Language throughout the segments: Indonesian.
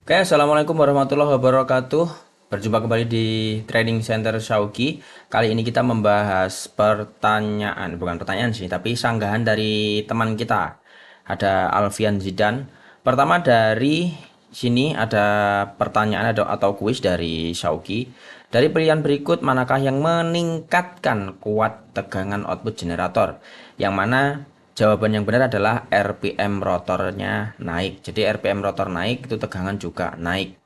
Oke, assalamualaikum warahmatullahi wabarakatuh. Berjumpa kembali di Training Center Shauki. Kali ini kita membahas pertanyaan, bukan pertanyaan sih, tapi sanggahan dari teman kita. Ada Alfian Zidan. Pertama dari sini ada pertanyaan atau kuis dari Shauki. Dari pilihan berikut, manakah yang meningkatkan kuat tegangan output generator? Yang mana jawaban yang benar adalah RPM rotornya naik. Jadi RPM rotor naik itu tegangan juga naik.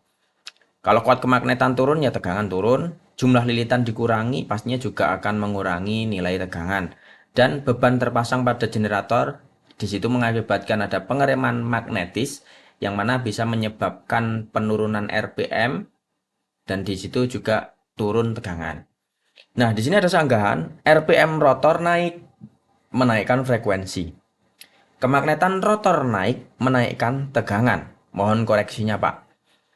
Kalau kuat kemagnetan turun ya tegangan turun. Jumlah lilitan dikurangi pastinya juga akan mengurangi nilai tegangan. Dan beban terpasang pada generator di situ mengakibatkan ada pengereman magnetis yang mana bisa menyebabkan penurunan RPM dan di situ juga turun tegangan. Nah, di sini ada sanggahan RPM rotor naik menaikkan frekuensi. Kemagnetan rotor naik menaikkan tegangan. Mohon koreksinya, Pak.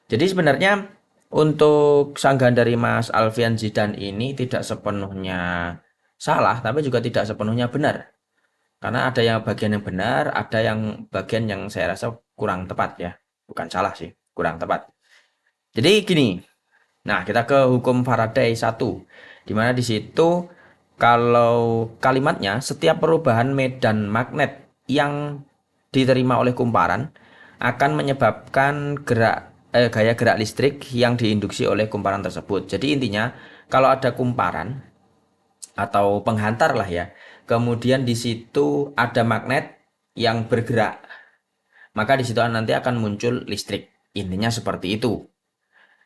Jadi sebenarnya untuk sanggahan dari Mas Alfian Zidan ini tidak sepenuhnya salah, tapi juga tidak sepenuhnya benar. Karena ada yang bagian yang benar, ada yang bagian yang saya rasa kurang tepat ya. Bukan salah sih, kurang tepat. Jadi gini, nah kita ke hukum Faraday 1. Di mana di situ kalau kalimatnya setiap perubahan medan magnet yang diterima oleh kumparan akan menyebabkan gaya gerak listrik yang diinduksi oleh kumparan tersebut. Jadi intinya kalau ada kumparan atau penghantar lah ya, kemudian di situ ada magnet yang bergerak, maka di situ nanti akan muncul listrik. Intinya seperti itu.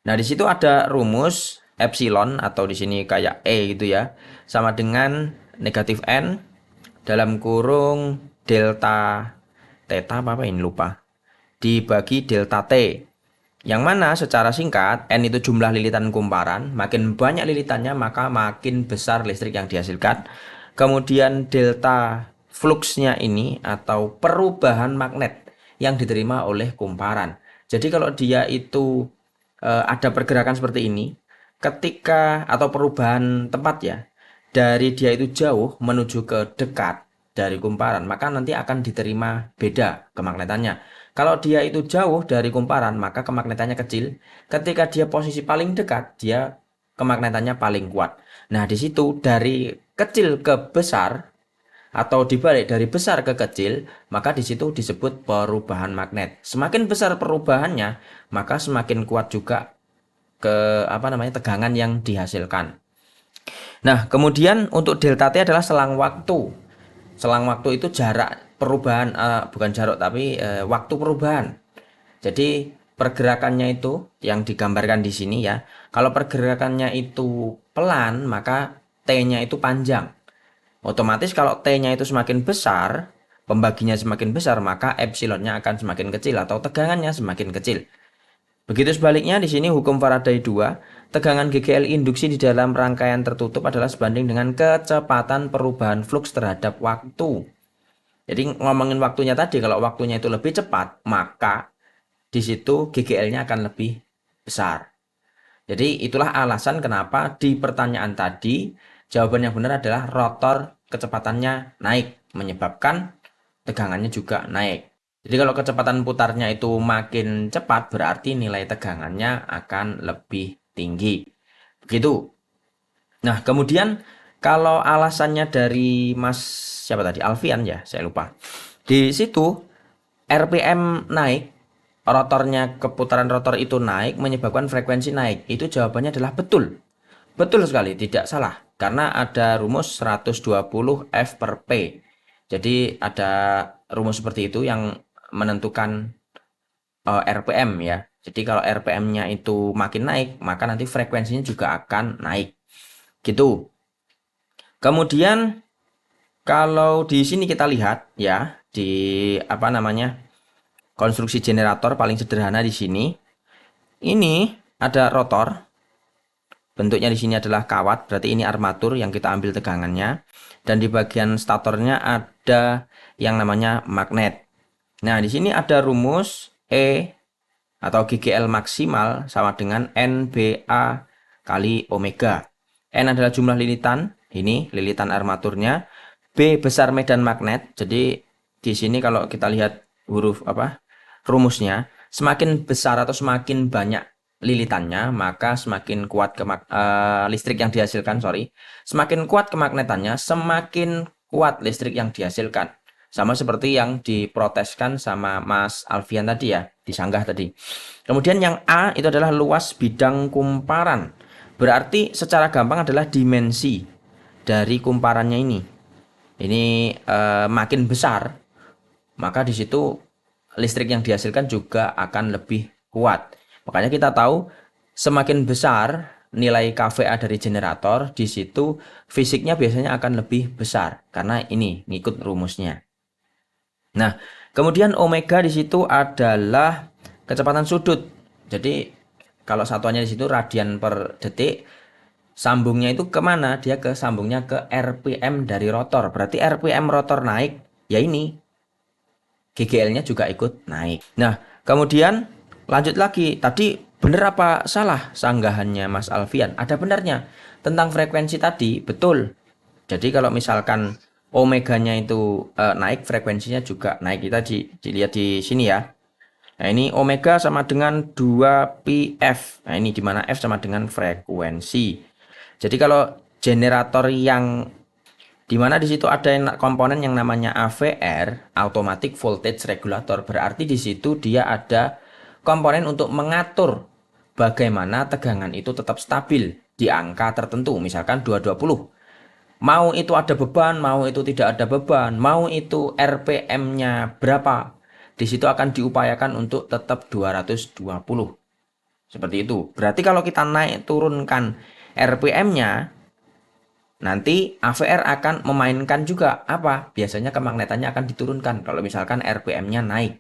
Nah, di situ ada rumus epsilon atau di sini kayak E gitu ya, sama dengan negatif N dalam kurung delta theta apa ini lupa, dibagi delta T. Yang mana secara singkat, N itu jumlah lilitan kumparan, makin banyak lilitannya maka makin besar listrik yang dihasilkan. Kemudian delta fluxnya ini atau perubahan magnet yang diterima oleh kumparan. Jadi kalau dia itu ada pergerakan seperti ini, ketika atau perubahan tempat ya, dari dia itu jauh menuju ke dekat dari kumparan, maka nanti akan diterima beda kemagnetannya. Kalau dia itu jauh dari kumparan, maka kemagnetannya kecil. Ketika dia posisi paling dekat, dia kemagnetannya paling kuat. Nah, di situ dari kecil ke besar atau dibalik dari besar ke kecil, maka di situ disebut perubahan magnet. Semakin besar perubahannya, maka semakin kuat juga ke tegangan yang dihasilkan. Nah, kemudian untuk delta T adalah selang waktu. Selang waktu itu jarak perubahan, bukan jarak tapi waktu perubahan. Jadi pergerakannya itu yang digambarkan di sini ya. Kalau pergerakannya itu pelan, maka T-nya itu panjang. Otomatis kalau T-nya itu semakin besar, pembaginya semakin besar, maka epsilonnya akan semakin kecil atau tegangannya semakin kecil. Begitu sebaliknya di sini hukum Faraday 2, tegangan GGL induksi di dalam rangkaian tertutup adalah sebanding dengan kecepatan perubahan flux terhadap waktu. Jadi ngomongin waktunya tadi, kalau waktunya itu lebih cepat, maka di situ GGL-nya akan lebih besar. Jadi itulah alasan kenapa di pertanyaan tadi jawaban yang benar adalah rotor kecepatannya naik, menyebabkan tegangannya juga naik. Jadi kalau kecepatan putarnya itu makin cepat berarti nilai tegangannya akan lebih tinggi. Begitu. Nah, kemudian kalau alasannya dari Mas siapa tadi? Alfian ya, saya lupa. Di situ RPM naik, rotornya keputaran rotor itu naik menyebabkan frekuensi naik. Itu jawabannya adalah betul. Betul sekali, tidak salah. Karena ada rumus 120 F per P. Jadi ada rumus seperti itu yang menentukan RPM ya. Jadi kalau RPM-nya itu makin naik, maka nanti frekuensinya juga akan naik. Gitu. Kemudian kalau di sini kita lihat ya, di konstruksi generator paling sederhana di sini. Ini ada rotor. Bentuknya di sini adalah kawat, berarti ini armatur yang kita ambil tegangannya. Dan di bagian statornya ada yang namanya magnet. Nah, di sini ada rumus E atau GGL maksimal sama dengan NBA kali omega. N adalah jumlah lilitan, ini lilitan armaturnya. B besar medan magnet. Jadi di sini kalau kita lihat huruf rumusnya, Semakin besar atau semakin banyak lilitannya, maka semakin kuat listrik yang dihasilkan, sorry. Semakin kuat kemagnetannya, semakin kuat listrik yang dihasilkan. Sama seperti yang diproteskan sama Mas Alfian tadi ya, disanggah tadi. Kemudian yang A itu adalah luas bidang kumparan. Berarti secara gampang adalah dimensi dari kumparannya ini. Ini makin besar, maka di situ listrik yang dihasilkan juga akan lebih kuat. Makanya kita tahu semakin besar nilai kVA dari generator, di situ fisiknya biasanya akan lebih besar karena ini ngikut rumusnya. Nah, kemudian omega di situ adalah kecepatan sudut. Jadi kalau satuannya di situ radian per detik, sambungnya itu kemana? Dia sambungnya ke RPM dari rotor. Berarti RPM rotor naik, ya ini GGL-nya juga ikut naik. Nah, kemudian lanjut lagi. Tadi benar apa salah sanggahannya Mas Alfian? Ada benarnya. Tentang frekuensi tadi, betul. Jadi kalau misalkan omeganya itu naik, frekuensinya juga naik. Kita dilihat di sini ya. Nah, ini omega sama dengan 2πf. Nah, ini dimana F sama dengan frekuensi. Jadi kalau generator yang dimana di situ ada komponen yang namanya AVR, Automatic Voltage Regulator, berarti di situ dia ada komponen untuk mengatur bagaimana tegangan itu tetap stabil di angka tertentu, misalkan 220. Mau itu ada beban, mau itu tidak ada beban, mau itu RPM-nya berapa, di situ akan diupayakan untuk tetap 220. Seperti itu. Berarti kalau kita naik turunkan RPM-nya, nanti AVR akan memainkan juga apa? Biasanya kemagnetannya akan diturunkan kalau misalkan RPM-nya naik.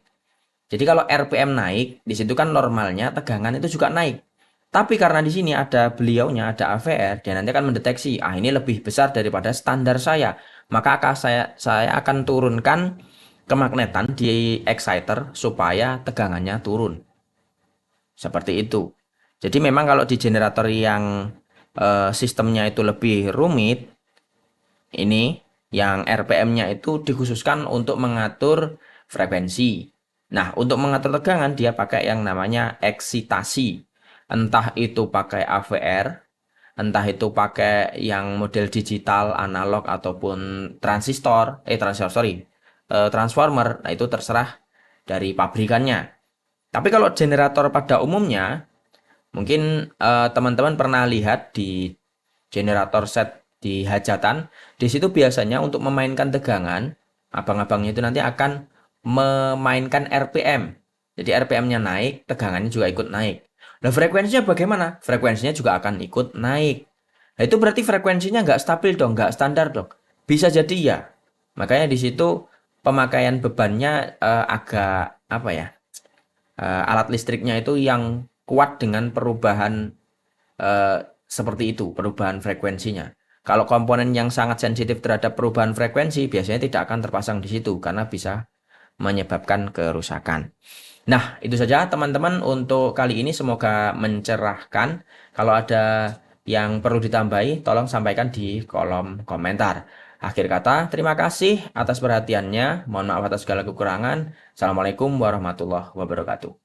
Jadi kalau RPM naik, di situ kan normalnya tegangan itu juga naik. Tapi karena di sini ada beliaunya, ada AVR, dia nanti akan mendeteksi, ini lebih besar daripada standar saya. Maka saya akan turunkan kemagnetan di exciter supaya tegangannya turun. Seperti itu. Jadi memang kalau di generator yang sistemnya itu lebih rumit, ini yang RPM-nya itu dikhususkan untuk mengatur frekuensi. Nah, untuk mengatur tegangan dia pakai yang namanya eksitasi. Entah itu pakai AVR, entah itu pakai yang model digital, analog ataupun transformer. Nah, itu terserah dari pabrikannya. Tapi kalau generator pada umumnya, mungkin teman-teman pernah lihat di generator set di hajatan, di situ biasanya untuk memainkan tegangan, abang-abangnya itu nanti akan memainkan RPM. Jadi RPM-nya naik, tegangannya juga ikut naik. Nah, frekuensinya bagaimana? Frekuensinya juga akan ikut naik. Nah, itu berarti frekuensinya nggak stabil dong, nggak standar dong. Bisa jadi ya. Makanya di situ pemakaian bebannya agak apa ya? Alat listriknya itu yang kuat dengan perubahan seperti itu, perubahan frekuensinya. Kalau komponen yang sangat sensitif terhadap perubahan frekuensi, biasanya tidak akan terpasang di situ karena bisa menyebabkan kerusakan. Nah, itu saja teman-teman untuk kali ini, semoga mencerahkan. Kalau ada yang perlu ditambahi, tolong sampaikan di kolom komentar. Akhir kata, terima kasih atas perhatiannya. Mohon maaf atas segala kekurangan. Assalamualaikum warahmatullahi wabarakatuh.